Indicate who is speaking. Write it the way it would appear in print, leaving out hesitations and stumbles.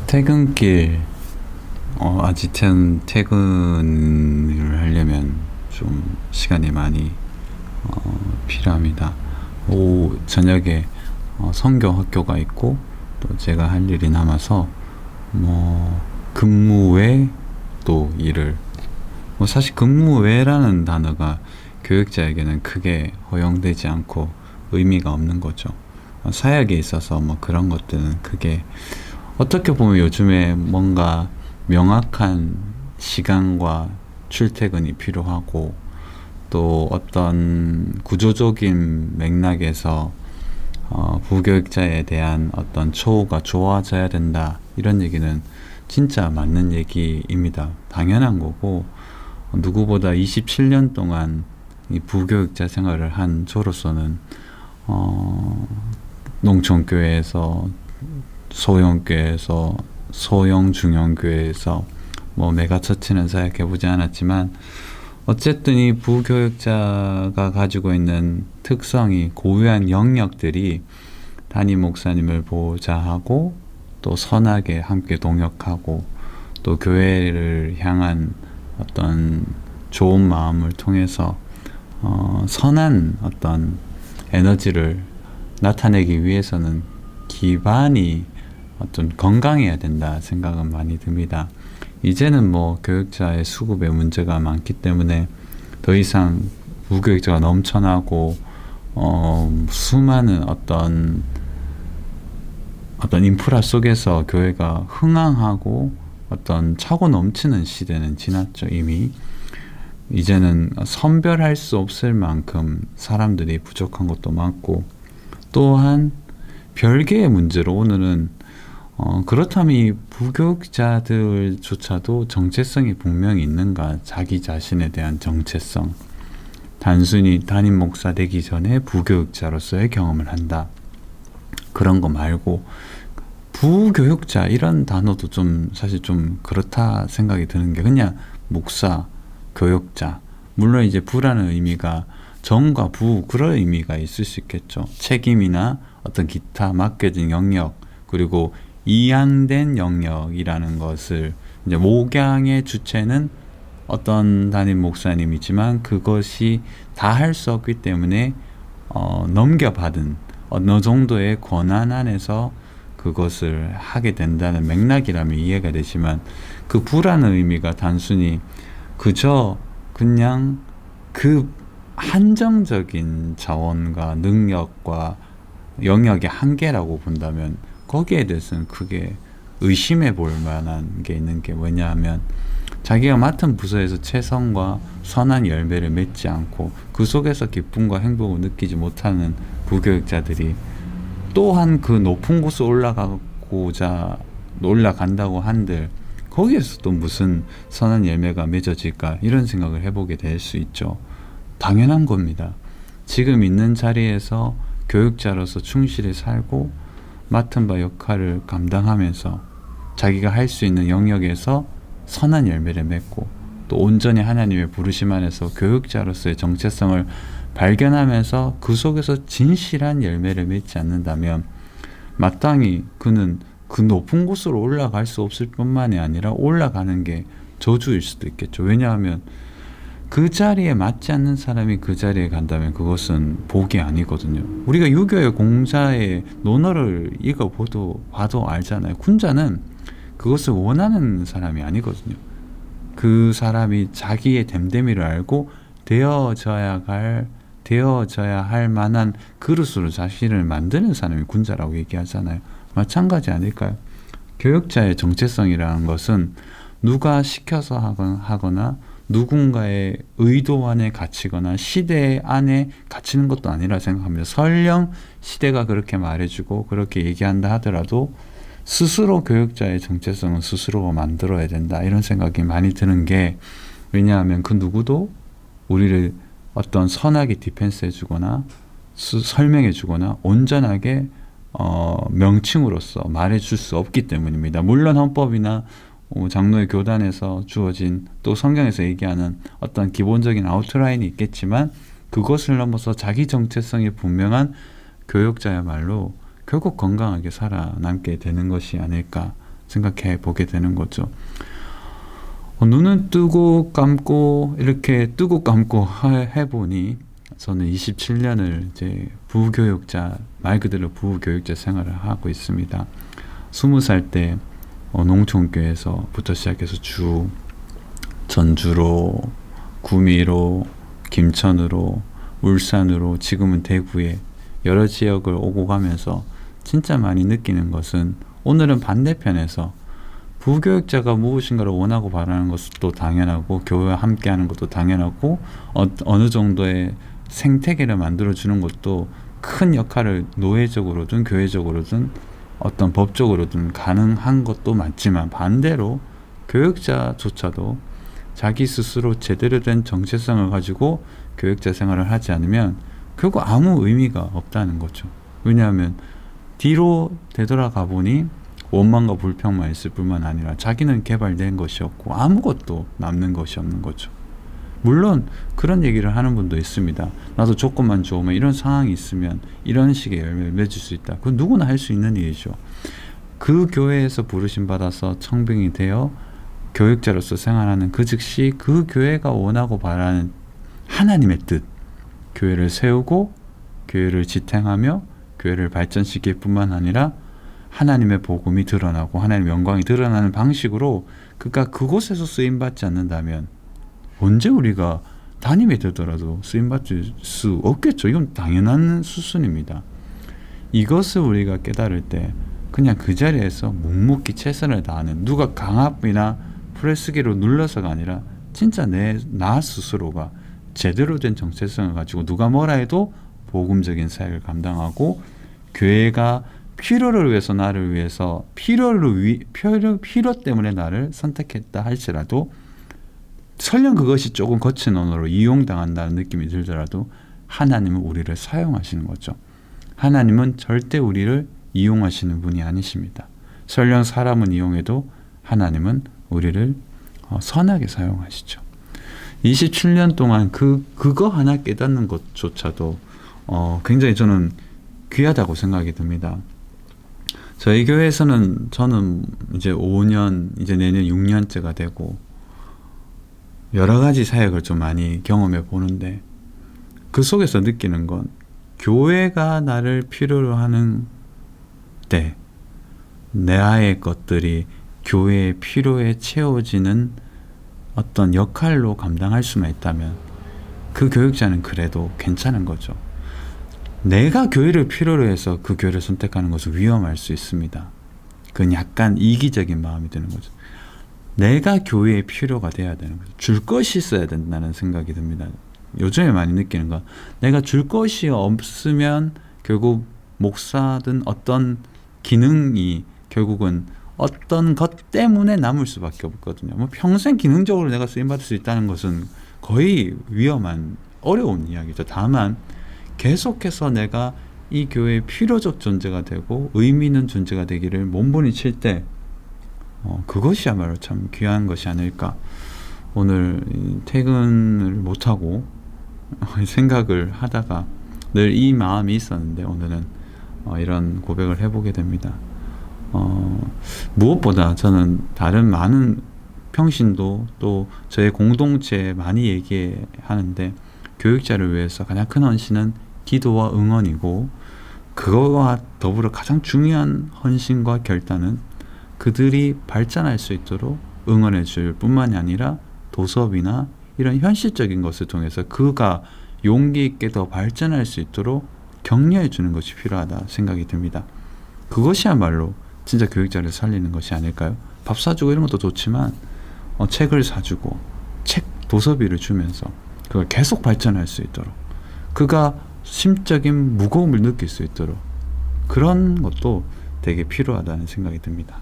Speaker 1: 퇴근길, 아직 퇴근을 하려면 좀 시간이 많이 필요합니다. 저녁에 선교 학교가 있고 또 제가 할 일이 남아서 근무 외 또 일을, 사실 근무 외라는 단어가 교육자에게는 크게 허용되지 않고 의미가 없는 거죠. 사역에 있어서 그런 것들은 크게, 어떻게 보면 요즘에 뭔가 명확한 시간과 출퇴근이 필요하고 또 어떤 구조적인 맥락에서 부교육자에 대한 어떤 처우가 좋아져야 된다, 이런 얘기는 진짜 맞는 얘기입니다. 당연한 거고, 누구보다 27년 동안 이 부교육자 생활을 한 저로서는 농촌교회에서, 소형교회에서, 소형 중형교회에서 메가처치는 사역해보지 않았지만, 어쨌든 이 부교육자가 가지고 있는 특성이, 고유한 영역들이 담임 목사님을 보호자하고 또 선하게 함께 동역하고 또 교회를 향한 어떤 좋은 마음을 통해서 선한 어떤 에너지를 나타내기 위해서는 기반이 어떤 건강해야 된다 생각은 많이 듭니다. 이제는 교육자의 수급에 문제가 많기 때문에 더 이상 부교육자가 넘쳐나고 수많은 어떤 인프라 속에서 교회가 흥황하고 어떤 차고 넘치는 시대는 지났죠, 이미. 이제는 선별할 수 없을 만큼 사람들이 부족한 것도 많고, 또한 별개의 문제로 오늘은 그렇다면 이 부교육자들조차도 정체성이 분명히 있는가, 자기 자신에 대한 정체성. 단순히 담임 목사 되기 전에 부교육자로서의 경험을 한다, 그런 거 말고, 부교육자 이런 단어도 사실 좀 그렇다 생각이 드는 게, 그냥 목사, 교육자, 물론 이제 부라는 의미가 정과 부, 그런 의미가 있을 수 있겠죠. 책임이나 어떤 기타 맡겨진 영역, 그리고 이양된 영역이라는 것을, 이제 목양의 주체는 어떤 담임 목사님이지만 그것이 다 할 수 없기 때문에 넘겨받은 어느 정도의 권한 안에서 그것을 하게 된다는 맥락이라면 이해가 되지만, 그 부라는 의미가 단순히 그냥 그 한정적인 자원과 능력과 영역의 한계라고 본다면 거기에 대해서는 크게 의심해 볼 만한 게 있는 게 뭐냐면, 자기가 맡은 부서에서 최선과 선한 열매를 맺지 않고 그 속에서 기쁨과 행복을 느끼지 못하는 부교육자들이 또한 그 높은 곳에 올라간다고 한들 거기에서 또 무슨 선한 열매가 맺어질까, 이런 생각을 해보게 될 수 있죠. 당연한 겁니다. 지금 있는 자리에서 교육자로서 충실히 살고 맡은 바 역할을 감당하면서 자기가 할 수 있는 영역에서 선한 열매를 맺고 또 온전히 하나님의 부르심 안에서 교육자로서의 정체성을 발견하면서 그 속에서 진실한 열매를 맺지 않는다면, 마땅히 그는 그 높은 곳으로 올라갈 수 없을 뿐만이 아니라 올라가는 게 저주일 수도 있겠죠. 왜냐하면 그 자리에 맞지 않는 사람이 그 자리에 간다면 그것은 복이 아니거든요. 우리가 유교의 공자의 논어를 봐도 알잖아요. 군자는 그것을 원하는 사람이 아니거든요. 그 사람이 자기의 됨됨이를 알고 되어져야 할 만한 그릇으로 자신을 만드는 사람이 군자라고 얘기하잖아요. 마찬가지 아닐까요? 교육자의 정체성이라는 것은 누가 시켜서 하거나 누군가의 의도 안에 갇히거나 시대 안에 갇히는 것도 아니라 생각합니다. 설령 시대가 그렇게 말해주고 그렇게 얘기한다 하더라도 스스로 교육자의 정체성은 스스로가 만들어야 된다, 이런 생각이 많이 드는 게, 왜냐하면 그 누구도 우리를 어떤 선하게 디펜스 해주거나 설명해주거나 온전하게 명칭으로서 말해줄 수 없기 때문입니다. 물론 헌법이나 장로의 교단에서 주어진, 또 성경에서 얘기하는 어떤 기본적인 아웃라인이 있겠지만 그것을 넘어서 자기 정체성이 분명한 교육자야말로 결국 건강하게 살아남게 되는 것이 아닐까 생각해 보게 되는 거죠. 눈은 뜨고 감고 이렇게 뜨고 감고 해보니 저는 27년을 이제 부교육자, 말 그대로 부교육자 생활을 하고 있습니다. 20살 때 농촌교회에서부터 시작해서 전주로, 구미로, 김천으로, 울산으로, 지금은 대구에 여러 지역을 오고 가면서 진짜 많이 느끼는 것은, 오늘은 반대편에서 부교육자가 무엇인가를 원하고 바라는 것도 당연하고, 교회와 함께하는 것도 당연하고, 어느 정도의 생태계를 만들어주는 것도 큰 역할을 노예적으로든 교회적으로든 어떤 법적으로든 가능한 것도 맞지만, 반대로 교육자조차도 자기 스스로 제대로 된 정체성을 가지고 교육자 생활을 하지 않으면 결국 아무 의미가 없다는 거죠. 왜냐하면 뒤로 되돌아가 보니 원망과 불평만 있을 뿐만 아니라 자기는 개발된 것이 없고 아무것도 남는 것이 없는 거죠. 물론 그런 얘기를 하는 분도 있습니다. 나도 조건만 좋으면, 이런 상황이 있으면 이런 식의 열매를 맺을 수 있다. 그건 누구나 할 수 있는 일이죠. 그 교회에서 부르심 받아서 청빙이 되어 교육자로서 생활하는 그 즉시 그 교회가 원하고 바라는 하나님의 뜻, 교회를 세우고 교회를 지탱하며 교회를 발전시킬 뿐만 아니라 하나님의 복음이 드러나고 하나님의 영광이 드러나는 방식으로, 그러니까 그곳에서 쓰임받지 않는다면 언제 우리가 담임이 되더라도 쓰임받을 수 없겠죠. 이건 당연한 수순입니다. 이것을 우리가 깨달을 때 그냥 그 자리에서 묵묵히 최선을 다하는, 누가 강압이나 프레스기로 눌러서가 아니라 진짜 나 스스로가 제대로 된 정체성을 가지고 누가 뭐라 해도 복음적인 사역을 감당하고, 교회가 필요를 위해서 나를 위해서 필요 때문에 나를 선택했다 할지라도, 설령 그것이 조금 거친 언어로 이용당한다는 느낌이 들더라도 하나님은 우리를 사용하시는 거죠. 하나님은 절대 우리를 이용하시는 분이 아니십니다. 설령 사람은 이용해도 하나님은 우리를 선하게 사용하시죠. 27년 동안 그거 하나 깨닫는 것조차도 굉장히 저는 귀하다고 생각이 듭니다. 저희 교회에서는 저는 이제 5년, 이제 내년 6년째가 되고 여러 가지 사역을 좀 많이 경험해 보는데, 그 속에서 느끼는 건 교회가 나를 필요로 하는 때 나의 것들이 교회의 필요에 채워지는 어떤 역할로 감당할 수만 있다면 그 교육자는 그래도 괜찮은 거죠. 내가 교회를 필요로 해서 그 교회를 선택하는 것은 위험할 수 있습니다. 그건 약간 이기적인 마음이 드는 거죠. 내가 교회의 필요가 돼야 되는 거죠. 줄 것이 있어야 된다는 생각이 듭니다. 요즘에 많이 느끼는 건, 내가 줄 것이 없으면 결국 목사든 어떤 기능이 결국은 어떤 것 때문에 남을 수밖에 없거든요. 뭐 평생 기능적으로 내가 쓰임받을 수 있다는 것은 거의 위험한, 어려운 이야기죠. 다만 계속해서 내가 이 교회의 필요적 존재가 되고 의미 있는 존재가 되기를 몸부림칠 때 그것이야말로 참 귀한 것이 아닐까. 오늘 퇴근을 못하고 생각을 하다가 늘 이 마음이 있었는데, 오늘은 이런 고백을 해보게 됩니다. 무엇보다 저는 다른 많은 평신도 또 저의 공동체에 많이 얘기하는데, 교육자를 위해서 가장 큰 헌신은 기도와 응원이고, 그거와 더불어 가장 중요한 헌신과 결단은 그들이 발전할 수 있도록 응원해 줄 뿐만이 아니라 도섭이나 이런 현실적인 것을 통해서 그가 용기 있게 더 발전할 수 있도록 격려해 주는 것이 필요하다 생각이 듭니다. 그것이야말로 진짜 교육자를 살리는 것이 아닐까요? 밥 사주고 이런 것도 좋지만 책을 사주고 책 도서비를 주면서 그걸 계속 발전할 수 있도록, 그가 심적인 무거움을 느낄 수 있도록, 그런 것도 되게 필요하다는 생각이 듭니다.